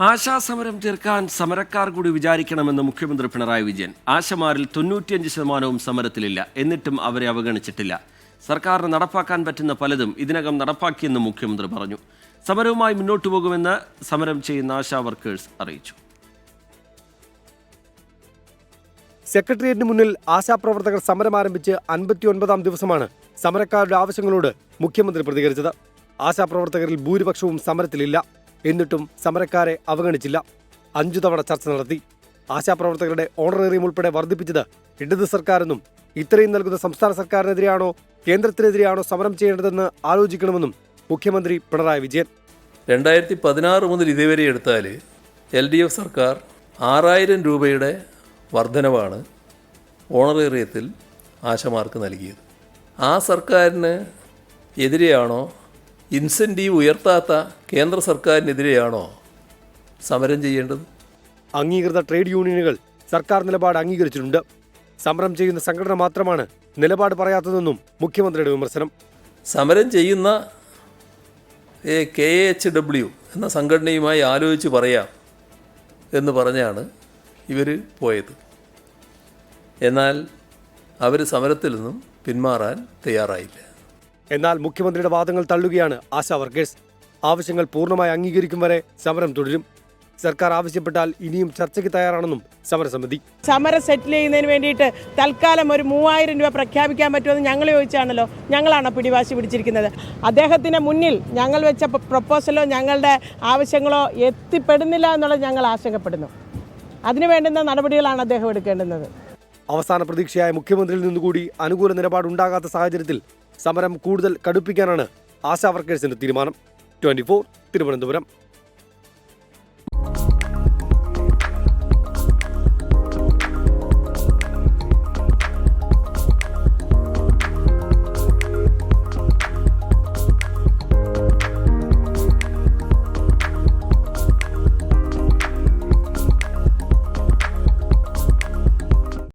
ആശാസമരം തീർക്കാൻ സമരക്കാർ കൂടി വിചാരിക്കണമെന്ന് മുഖ്യമന്ത്രി പിണറായി വിജയൻ. ആശമാരിൽ 95% സമരത്തിലില്ല. എന്നിട്ടും അവരെ അവഗണിച്ചിട്ടില്ല. സർക്കാരിന് നടപ്പാക്കാൻ പറ്റുന്ന പലതും ഇതിനകം നടപ്പാക്കിയെന്നും മുഖ്യമന്ത്രി പറഞ്ഞു. സമരവുമായി മുന്നോട്ടു പോകുമെന്ന് സമരം ചെയ്യുന്ന ആശാ വർക്കേഴ്സ് അറിയിച്ചു. സെക്രട്ടേറിയറ്റിന് മുന്നിൽ ആശാപ്രവർത്തകർ സമരം ആരംഭിച്ച് 59ാം ദിവസമാണ് സമരക്കാരുടെ ആവശ്യങ്ങളോട് മുഖ്യമന്ത്രി പ്രതികരിച്ചത്. ആശാപ്രവർത്തകരിൽ ഭൂരിപക്ഷവും സമരത്തിലില്ല. എന്നിട്ടും സമരക്കാരെ അവഗണിച്ചില്ല. 5 തവണ ചർച്ച നടത്തി. ആശാപ്രവർത്തകരുടെ ഓണറേറിയം ഉൾപ്പെടെ വർദ്ധിപ്പിച്ചത് ഇടത് സർക്കാരെന്നും ഇത്രയും നൽകുന്ന സംസ്ഥാന സർക്കാരിനെതിരെയാണോ കേന്ദ്രത്തിനെതിരെയാണോ സമരം ചെയ്യേണ്ടതെന്ന് ആലോചിക്കണമെന്നും മുഖ്യമന്ത്രി പിണറായി വിജയൻ. 2016 മുതൽ ഇതുവരെ എടുത്താൽ LDF സർക്കാർ 6000 രൂപയുടെ വർധനവാണ് ഓണറേറിയത്തിൽ ആശമാർക്ക് നൽകിയത്. ആ സർക്കാരിന് എതിരെയാണോ, ഇൻസെൻറ്റീവ് ഉയർത്താത്ത കേന്ദ്ര സർക്കാരിനെതിരെയാണോ സമരം ചെയ്യേണ്ടത്? അംഗീകൃത ട്രേഡ് യൂണിയനുകൾ സർക്കാർ നിലപാട് അംഗീകരിച്ചിട്ടുണ്ട്. സമരം ചെയ്യുന്ന സംഘടന മാത്രമാണ് നിലപാട് പറയാത്തതെന്നും മുഖ്യമന്ത്രിയുടെ വിമർശനം. സമരം ചെയ്യുന്ന KHW എന്ന സംഘടനയുമായി ആലോചിച്ച് പറയാം എന്ന് പറഞ്ഞാണ് ഇവർ പോയത്. എന്നാൽ അവർ സമരത്തിൽ നിന്നും പിന്മാറാൻ തയ്യാറായില്ല. എന്നാൽ മുഖ്യമന്ത്രിയുടെ വാദങ്ങൾ തള്ളുകയാണ് ആശാ വർക്കേഴ്സ്. ആവശ്യങ്ങൾ പൂർണ്ണമായി അംഗീകരിക്കും വരെ സമരം തുടരും. സർക്കാർ ആവശ്യപ്പെട്ടാൽ ഇനിയും ചർച്ചയ്ക്ക് തയ്യാറാണെന്നും സമരസമിതി. സമരം സെറ്റിൽ ചെയ്യുന്നതിന് വേണ്ടിയിട്ട് തൽക്കാലം ഒരു 3000 രൂപ പ്രഖ്യാപിക്കാൻ പറ്റുമെന്ന് ഞങ്ങൾ ചോദിച്ചാണല്ലോ. ഞങ്ങളാണ് പിടിവാശി പിടിച്ചിരിക്കുന്നത്. അദ്ദേഹത്തിന് മുന്നിൽ ഞങ്ങൾ വെച്ച പ്രപ്പോസലോ ഞങ്ങളുടെ ആവശ്യങ്ങളോ എത്തിപ്പെടുന്നില്ല എന്നുള്ളത് ഞങ്ങൾ ആശങ്കപ്പെടുന്നു. അതിനു വേണ്ടുന്ന നടപടികളാണ് അദ്ദേഹം എടുക്കേണ്ടുന്നത്. അവസാന പ്രതീക്ഷയായ മുഖ്യമന്ത്രിയിൽ നിന്നുകൂടി അനുകൂല നിലപാടുണ്ടാകാത്ത സാഹചര്യത്തിൽ സമരം കൂടുതൽ കടുപ്പിക്കാനാണ് ആശാ വർക്കേഴ്സിന്റെ തീരുമാനം. 24 തിരുവനന്തപുരം.